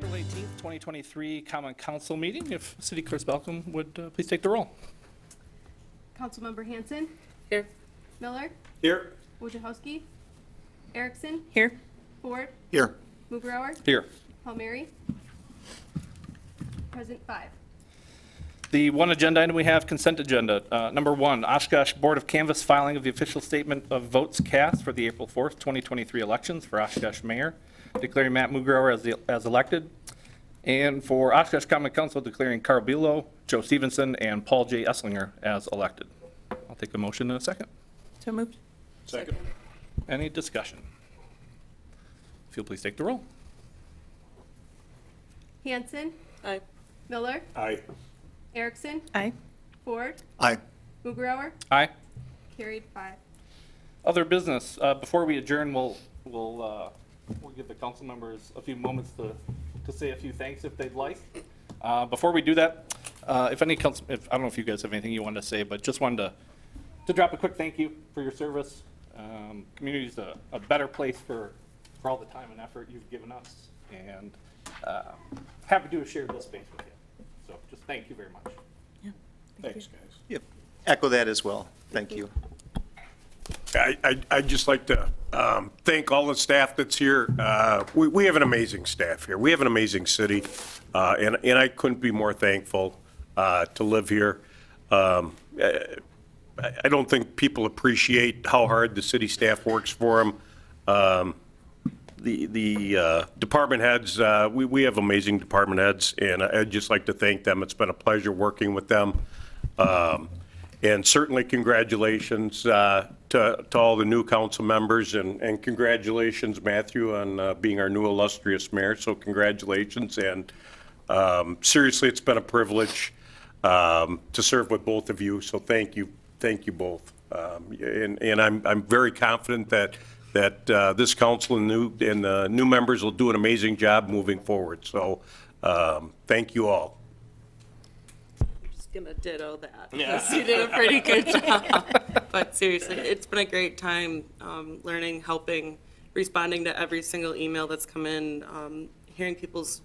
April 18th, 2023 Common Council meeting. If City Clerk Balcom would please take the roll. Councilmember Hanson, Here. Miller, Here. Wojciechowski, Erickson, Here. Ford, Here. Mugrower, Here. Palmieri. Present 5. The one agenda item we have, consent agenda. Number 1, Oshkosh Board of Canvass filing of the official statement of votes cast for the April 4th, 2023 elections for Oshkosh Mayor, declaring Matt Mugrower as elected, and for Oshkosh Common Council declaring Carl Bilo, Joe Stevenson, and Paul J. Esslinger as elected. I'll take a motion in a second. So moved. Second. Any discussion? If you'll please take the roll. Hanson, Aye. Miller, Aye. Erickson, Aye. Ford, Aye. Mugrower, Aye. carried 5. Other business. Before we adjourn, we'll give the council members a few moments to say a few thanks if they'd like. Before we do that, I don't know if you guys have anything you wanted to say, but just wanted to drop a quick thank you for your service. Community's a better place for all the time and effort you've given us, and happy to have shared this space with you. So just thank you very much. Yeah. Thanks, guys. Yep. Echo that as well. Thank you. I'd just like to thank all the staff that's here. We have an amazing staff here. We have an amazing city, and I couldn't be more thankful to live here. I don't think people appreciate how hard the city staff works for them. The department heads, we have amazing department heads, and I'd just like to thank them. It's been a pleasure working with them. And certainly congratulations to all the new council members, and congratulations, Matthew, on being our new illustrious mayor. So congratulations, and seriously, it's been a privilege to serve with both of you. So thank you both. And I'm very confident that this council and the new members will do an amazing job moving forward. So thank you all. Gonna ditto that. Yeah. You did a pretty good job. But seriously, it's been a great time learning, helping, responding to every single email that's come in, hearing people's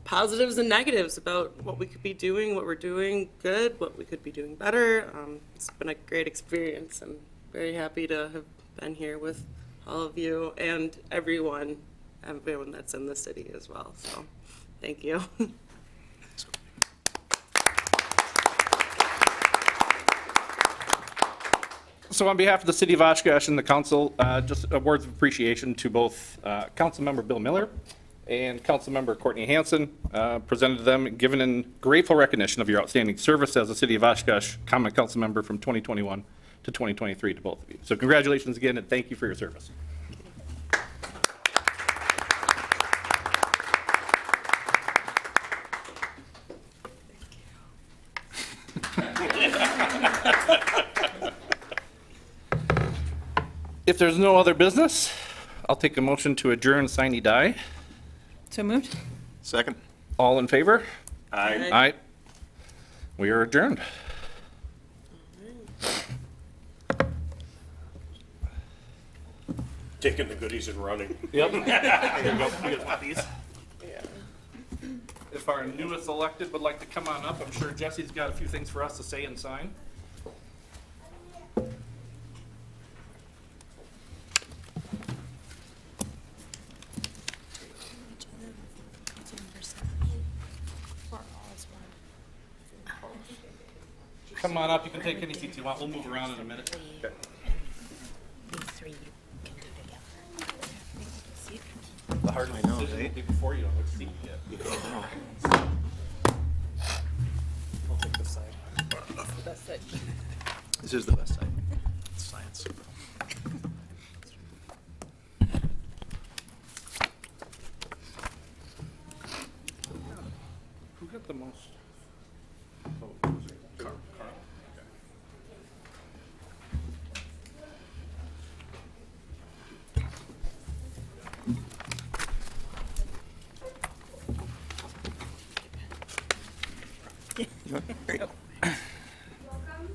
positives and negatives about what we could be doing, what we're doing good, what we could be doing better. It's been a great experience. I'm very happy to have been here with all of you and everyone that's in the city as well. So thank you. So on behalf of the City of Oshkosh and the council, just words of appreciation to both Councilmember Bill Miller and Councilmember Courtney Hanson, presented to them, given in grateful recognition of your outstanding service as a City of Oshkosh Common Council member from 2021 to 2023 to both of you. So congratulations again, and thank you for your service. If there's no other business, I'll take a motion to adjourn sine die. So moved. Second. All in favor? Aye. Aye. We are adjourned. Taking the goodies and running. Yep. Here you go. We got these. If our newest elected would like to come on up, I'm sure Jesse's got a few things for us to say and sign. Come on up. You can take any seats you want. We'll move around in a minute. Okay. These three can do together. The hardest decision will be before you on which seat you get. I'll take this side. That's it. This is the best side. It's science. Who got the most? Carl. There you go. Welcome.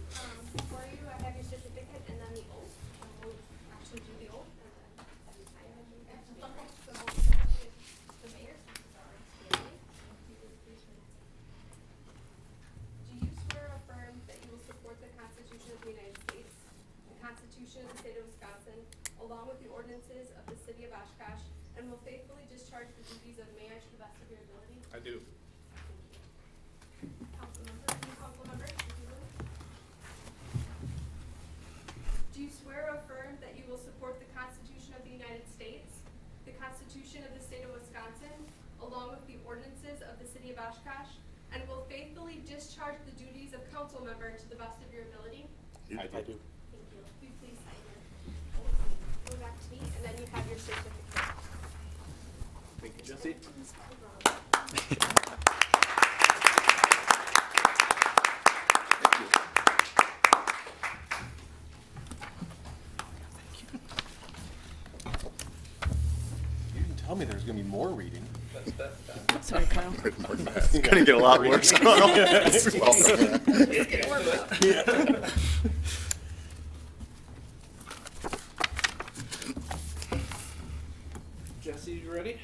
Before you, I have your certificate and then the oath. We'll actually do the oath and then sign it. So, the mayor's. Sorry. of the city of Oshkosh and will faithfully discharge the duties of mayor to the best of your ability? I do. Councilmember, do you swear or affirm that you will support the Constitution of the United States, the Constitution of the state of Wisconsin, along with the ordinances of the city of Oshkosh, and will faithfully discharge the duties of council member to the best of your ability? I do. Thank you. Will you please sign here? Go back to me, and then you have your certificate. Thank you, Jesse. You didn't tell me there was gonna be more reading. Sorry, Kyle. It's gonna get a lot worse. Jesse, you ready?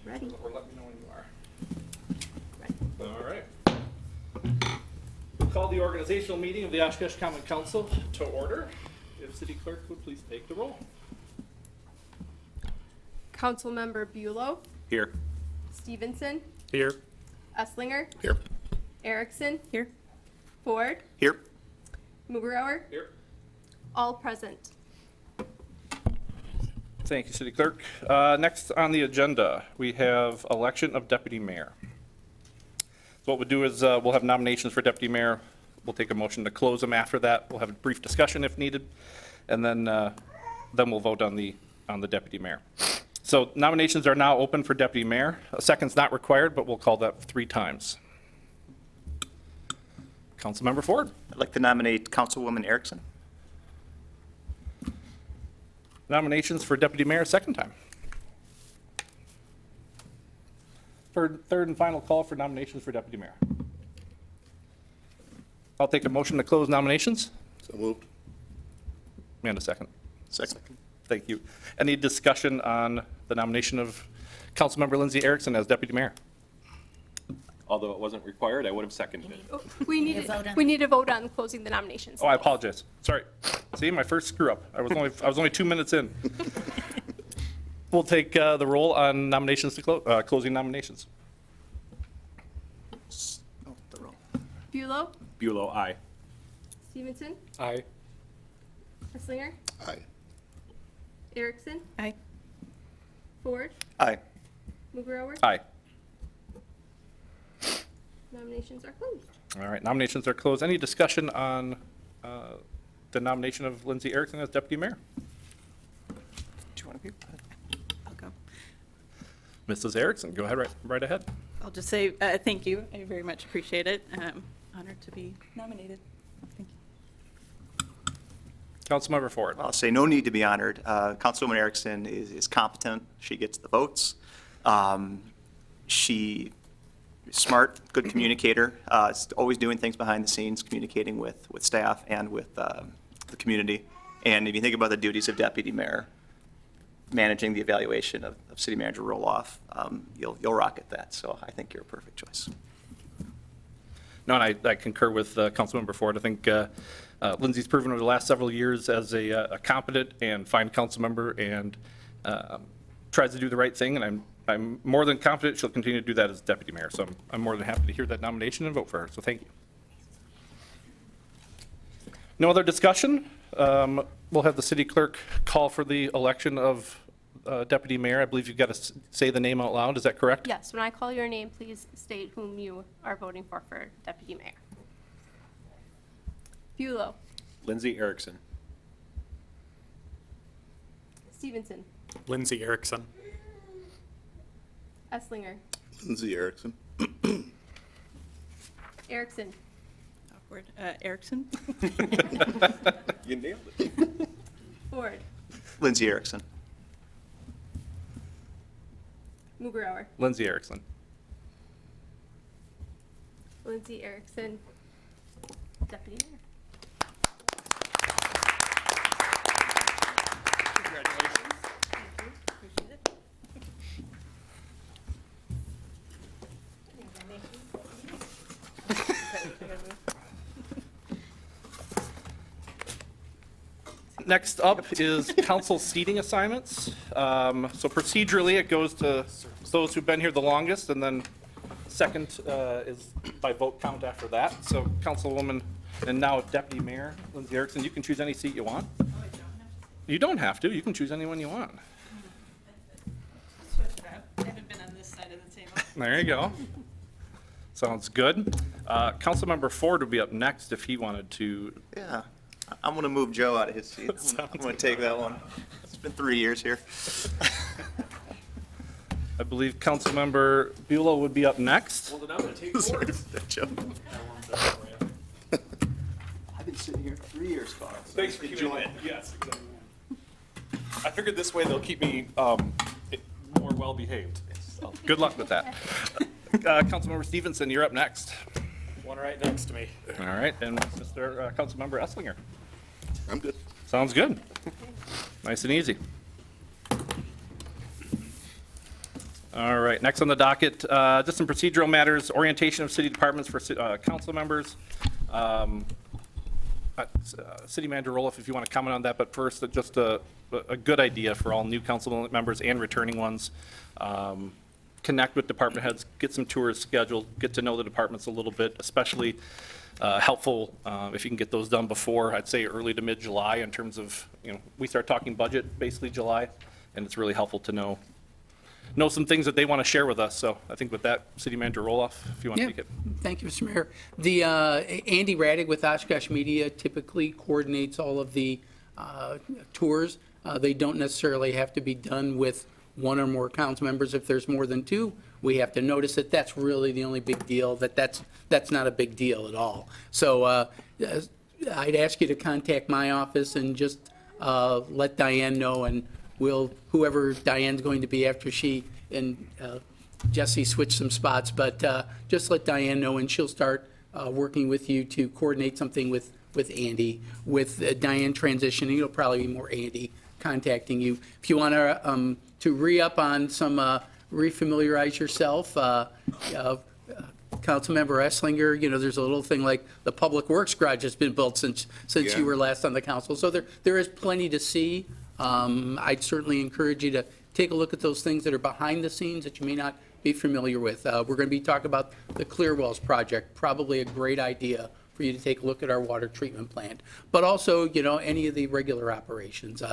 Ready. Or let me know when you are. Ready. All right. We'll call the organizational meeting of the Oshkosh Common Council to order. If city clerk would please take the roll. Councilmember Bulow, Here. Stevenson, Here. Esslinger, Here. Erickson, Here. Ford, Here. Mugrower, Here. all present. Thank you, city clerk. Next on the agenda, we have election of deputy mayor. So what we'll do is we'll have nominations for deputy mayor. We'll take a motion to close them after that. We'll have a brief discussion if needed, and then we'll vote on the deputy mayor. So nominations are now open for deputy mayor. A second's not required, but we'll call that 3 times. Councilmember Ford. I'd like to nominate Councilwoman Erickson. Nominations for deputy mayor, second time. Third and final call for nominations for deputy mayor. I'll take a motion to close nominations. So moved. And a second. Second. Thank you. Any discussion on the nomination of Councilmember Lindsay Erickson as deputy mayor? Although it wasn't required, I would have seconded it. We need to vote on we need to vote on closing the nominations. Oh, I apologize. Sorry. See, my first screw up. I was only 2 minutes in. We'll take the roll on nominations to closing nominations. Oh, the roll. Bulow, Bulow, aye. Stevenson, Aye. Esslinger, Aye. Erickson, Aye. Ford, Aye. Mugrower. Aye. Nominations are closed. All right, nominations are closed. Any discussion on the nomination of Lindsay Erickson as deputy mayor? Do you want to be? I'll go. Mrs. Erickson, go ahead, right ahead. I'll just say thank you. I very much appreciate it. Honored to be nominated. Thank you. Councilmember Ford. I'll say no need to be honored. Councilwoman Erickson is competent. She gets the votes. She is smart, good communicator, is always doing things behind the scenes, communicating with staff and with the community. And if you think about the duties of deputy mayor, managing the evaluation of city manager roll-off, you'll rock at that. So I think you're a perfect choice. No, and I concur with Councilmember Ford. I think Lindsay's proven over the last several years as a competent and fine council member and tries to do the right thing, and I'm more than confident she'll continue to do that as deputy mayor. So I'm more than happy to hear that nomination and vote for her. So thank you. No other discussion? We'll have the city clerk call for the election of deputy mayor. I believe you've got to say the name out loud. Is that correct? Yes, when I call your name, please state whom you are voting for deputy mayor. Bulow, Lindsay Erickson. Stevenson, Lindsay Erickson. Esslinger, Lindsay Erickson. Erickson, Awkward. Erickson. You nailed it. Ford, Lindsay Erickson. Mugrower, Lindsay Erickson. Lindsay Erickson, deputy mayor. Congratulations. Thank you. Appreciate it. next up is council seating assignments. So procedurally, it goes to those who've been here the longest, and then second is by vote count after that. So Councilwoman and now Deputy Mayor Lindsay Erickson, you can choose any seat you want. You don't have to. You can choose anyone you want. Switch it up. I haven't been on this side of the table. There you go. Sounds good. Councilmember Ford would be up next if he wanted to. Yeah, I'm going to move Joe out of his seat. I'm going to take that one. It's been 3 years here. I believe Councilmember Beulah would be up next. Well, then I'm going to take yours. Joe. I've been sitting here 3 years, Carl. Thanks for keeping it. Yes, exactly. I figured this way they'll keep me more well-behaved. So, Good luck with that. Councilmember Stevenson, you're up next. one right next to me. All right, and Mr. Councilmember Esslinger. I'm good. Sounds good. Nice and easy. All right, next on the docket, just some procedural matters, orientation of city departments for council members. City Manager Roloff, if you want to comment on that, but first, just a good idea for all new council members and returning ones. Connect with department heads, get some tours scheduled, get to know the departments a little bit, especially helpful if you can get those done before, I'd say early to mid-July in terms of, we start talking budget basically July, and it's really helpful to know some things that they want to share with us. So I think with that, City Manager Roloff, if you want to take it. Thank you, Mr. Mayor. The Andy Raddick with Oshkosh Media typically coordinates all of the tours. They don't necessarily have to be done with one or more council members. If there's more than two, we have to notice it. That's really the only big deal. That's not a big deal at all. So I'd ask you to contact my office and just let Diane know, and whoever Diane's going to be after she and Jesse switch some spots, but just let Diane know, and she'll start working with you to coordinate something with Andy. With Diane transitioning, it'll probably be more Andy contacting you. If you want to re-up on some, refamiliarize yourself, Councilmember Esslinger, there's a little thing like the Public Works garage has been built since Yeah. you were last on the council. So there is plenty to see. I'd certainly encourage you to take a look at those things that are behind the scenes that you may not be familiar with. We're going to be talking about the Clear Wells project, probably a great idea for you to take a look at our water treatment plant, but also, any of the regular operations.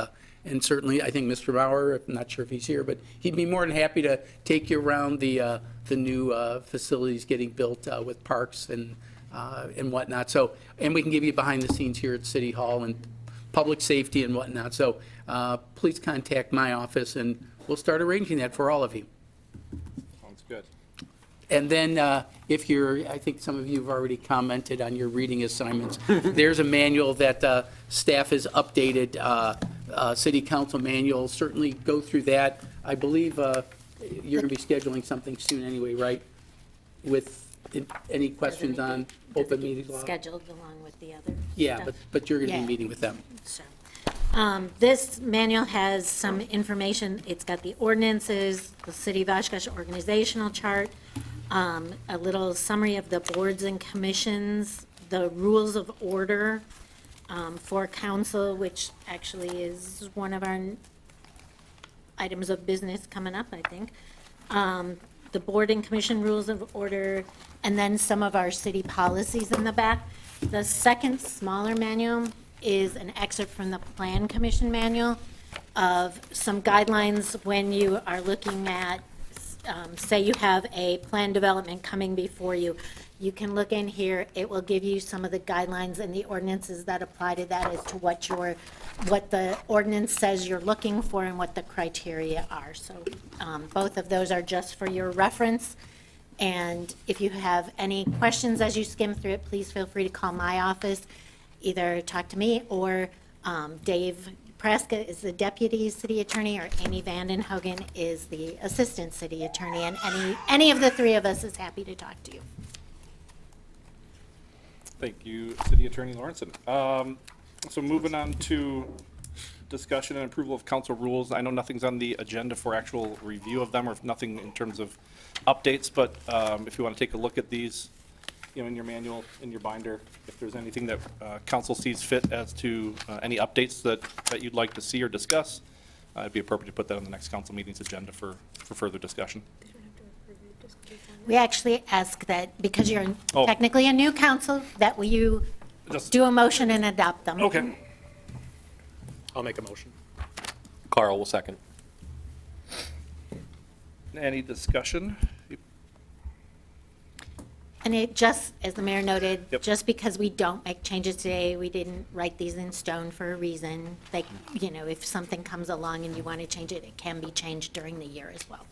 And certainly, I think Mr. Bauer, I'm not sure if he's here, but he'd be more than happy to take you around the new facilities getting built with parks and whatnot. So, and we can give you behind the scenes here at City Hall and public safety and whatnot. So please contact my office and we'll start arranging that for all of you. Sounds good. And then I think some of you have already commented on your reading assignments. There's a manual that staff has updated, city council manual. Certainly go through that. I believe you're going to be scheduling something soon anyway, right? With any questions on open meetings law? Scheduled along with the other Yeah, stuff. but you're going to be Yeah. meeting with them. So, this manual has some information. It's got the ordinances, the City of Oshkosh organizational chart, a little summary of the boards and commissions, the rules of order for council, which actually is one of our items of business coming up, I think. The board and commission rules of order, and then some of our city policies in the back. The second smaller manual is an excerpt from the Plan Commission manual of some guidelines when you are looking at, say you have a plan development coming before you. You can look in here, it will give you some of the guidelines and the ordinances that apply to that as to what the ordinance says you're looking for and what the criteria are. So both of those are just for your reference. And if you have any questions as you skim through it, please feel free to call my office. Either talk to me or Dave Prescott is the deputy city attorney, or Amy Vandenhogen is the assistant city attorney. And any of the three of us is happy to talk to you. Thank you, City Attorney Lawrenson. So moving on to discussion and approval of council rules. I know nothing's on the agenda for actual review of them, or nothing in terms of updates, but if you want to take a look at these, in your manual, in your binder, if there's anything that council sees fit as to any updates that you'd like to see or discuss, it'd be appropriate to put that on the next council meeting's agenda for further discussion. We actually ask that, because you're Oh. technically a new council, that you Just- do a motion and adopt them. Okay. I'll make a motion. Carl will second. Any discussion? And it just, as the mayor noted, Yep. just because we don't make changes today, we didn't write these in stone for a reason. Like, if something comes along and you want to change it, it can be changed during the year as well.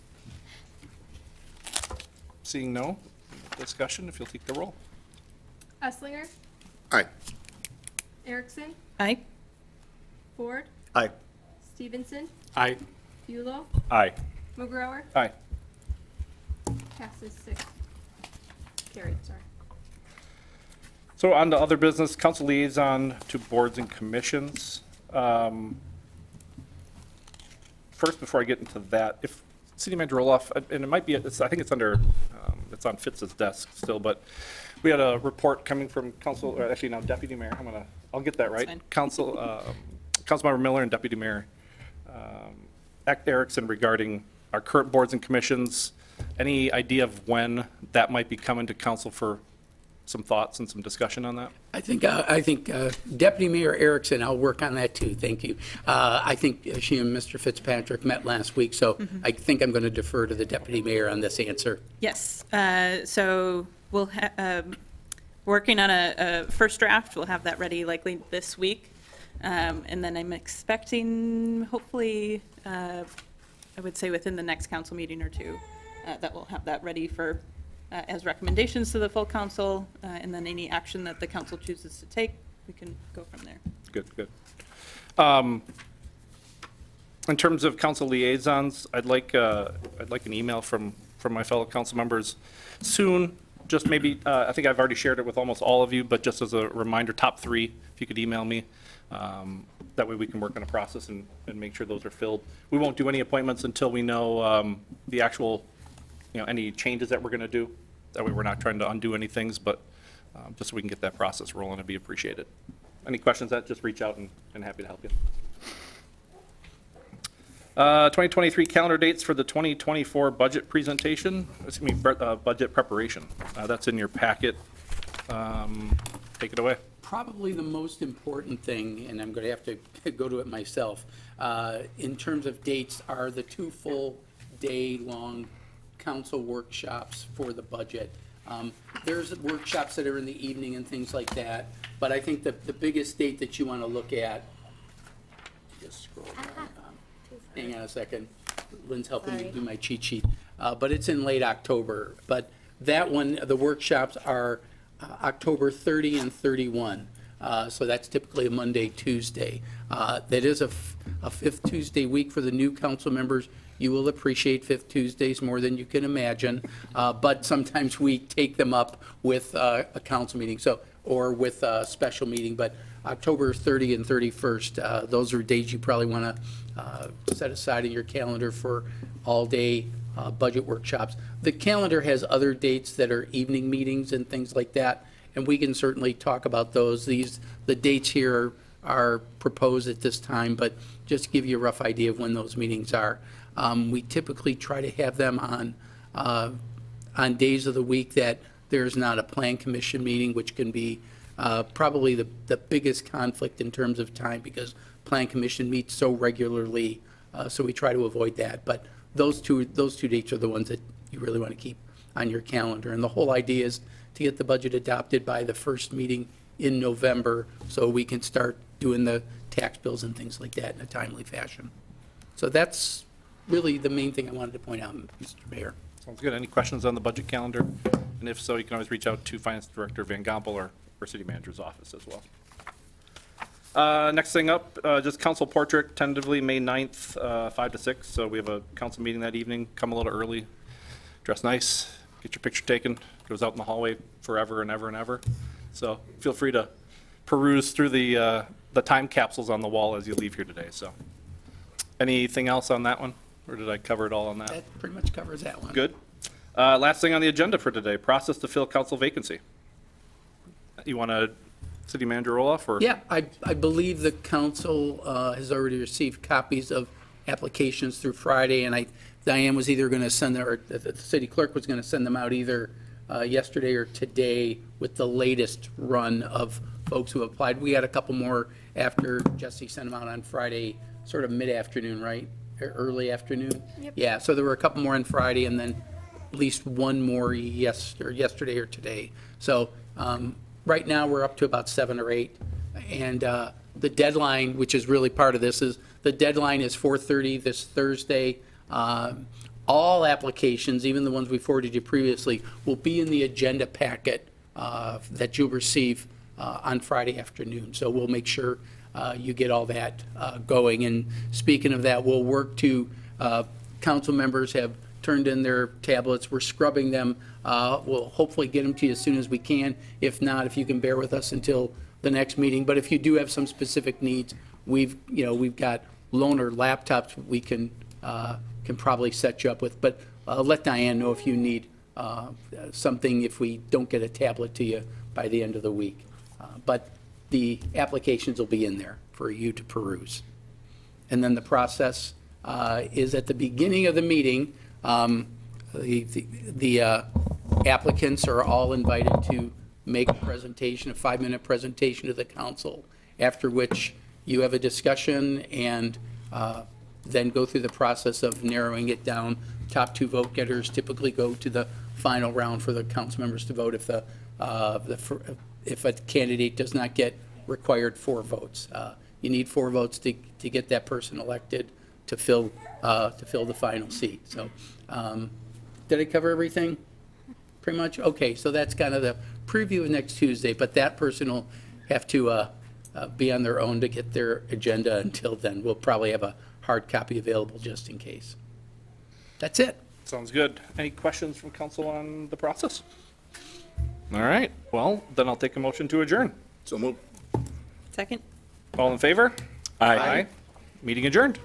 Seeing no discussion, if you'll take the roll. Esslinger, Aye. Erickson, Aye. Ford, Aye. Stevenson, Aye. Bulow, Aye. McGrower, Aye. passes 6. Carried, sorry. So on to other business, council liaison to boards and commissions. First, before I get into that, if City Manager Roloff, and it might be, I think it's under, it's on Fitz's desk still, but we had a report coming from council, or actually now Deputy Mayor, I'll get that right. fine. Councilmember Miller and Deputy Mayor Erickson regarding our current boards and commissions. Any idea of when that might be coming to council for some thoughts and some discussion on that? I think Deputy Mayor Erickson, I'll work on that too, thank you. I think she and Mr. Fitzpatrick met last week, so I think I'm going to defer to the Deputy Mayor on this answer. Yes, so we'll, working on a first draft, we'll have that ready likely this week. And then I'm expecting, hopefully, I would say within the next council meeting or two, that we'll have that ready for, as recommendations to the full council, and then any action that the council chooses to take, we can go from there. Good, good. In terms of council liaisons, I'd like an email from my fellow council members soon. Just maybe, I think I've already shared it with almost all of you, but just as a reminder, top 3, if you could email me. That way we can work on a process and make sure those are filled. We won't do any appointments until we know the actual, any changes that we're going to do. That way we're not trying to undo any things, but just so we can get that process rolling, it'd be appreciated. Any questions, just reach out and happy to help you. 2023 calendar dates for the 2024 budget presentation, budget preparation. That's in your packet. Take it away. Probably the most important thing, and I'm going to have to go to it myself, in terms of dates, are the 2 full day-long council workshops for the budget. There's workshops that are in the evening and things like that, but I think the biggest date that you want to look at, just scroll down, hang on a second, Lynn's helping me Sorry. do my cheat sheet, but it's in late October. But that one, the workshops are October 30 and 31. So that's typically a Monday, Tuesday. That is a 5th Tuesday week for the new council members. You will appreciate 5th Tuesdays more than you can imagine, but sometimes we take them up with a council meeting, or with a special meeting. But October 30 and 31st, those are days you probably want to set aside in your calendar for all-day budget workshops. The calendar has other dates that are evening meetings and things like that, and we can certainly talk about those. The dates here are proposed at this time, but just to give you a rough idea of when those meetings are. We typically try to have them on days of the week that there's not a plan commission meeting, which can be probably the biggest conflict in terms of time, because plan commission meets so regularly, so we try to avoid that. But those two dates are the ones that you really want to keep on your calendar. And the whole idea is to get the budget adopted by the first meeting in November, so we can start doing the tax bills and things like that in a timely fashion. So that's really the main thing I wanted to point out, Mr. Mayor. Sounds good. Any questions on the budget calendar? And if so, you can always reach out to Finance Director Van Gompel or City Manager's office as well. Next thing up, just council portrait, tentatively May 9th, 5 to 6. So we have a council meeting that evening. Come a little early, dress nice, get your picture taken. Goes out in the hallway forever and ever and ever. So feel free to peruse through the time capsules on the wall as you leave here today. So anything else on that one? Or did I cover it all on that? That pretty much covers that one. Good. Last thing on the agenda for today, process to fill council vacancy. You want to, City Manager Olaf, or? Yeah, I believe the council has already received copies of applications through Friday, and Diane was either going to send them, or the city clerk was going to send them out either yesterday or today with the latest run of folks who applied. We had a couple more after Jesse sent them out on Friday, sort of mid-afternoon, right? Early afternoon? Yeah, so there were a couple more on Friday, and then at least one more yesterday or today. So right now, we're up to about 7 or 8. And the deadline, which is really part of this, is the deadline is 4:30 this Thursday. All applications, even the ones we forwarded you previously, will be in the agenda packet that you'll receive on Friday afternoon. So we'll make sure you get all that going. And speaking of that, we'll work to, council members have turned in their tablets. We're scrubbing them. We'll hopefully get them to you as soon as we can. If not, if you can bear with us until the next meeting. But if you do have some specific needs, we've got loaner laptops we can probably set you up with. But let Diane know if you need something, if we don't get a tablet to you by the end of the week. But the applications will be in there for you to peruse. And then the process is at the beginning of the meeting, the applicants are all invited to make a presentation, a 5-minute presentation to the council, after which you have a discussion and then go through the process of narrowing it down. Top 2 vote getters typically go to the final round for the council members to vote if a candidate does not get required 4 votes. You need 4 votes to get that person elected to fill the final seat. So did I cover everything? Pretty much? Okay, so that's kind of the preview of next Tuesday, but that person will have to be on their own to get their agenda until then. We'll probably have a hard copy available just in case. That's it. Sounds good. Any questions from council on the process? All right, well, then I'll take a motion to adjourn. So move. Second? All in favor? Aye. Meeting adjourned.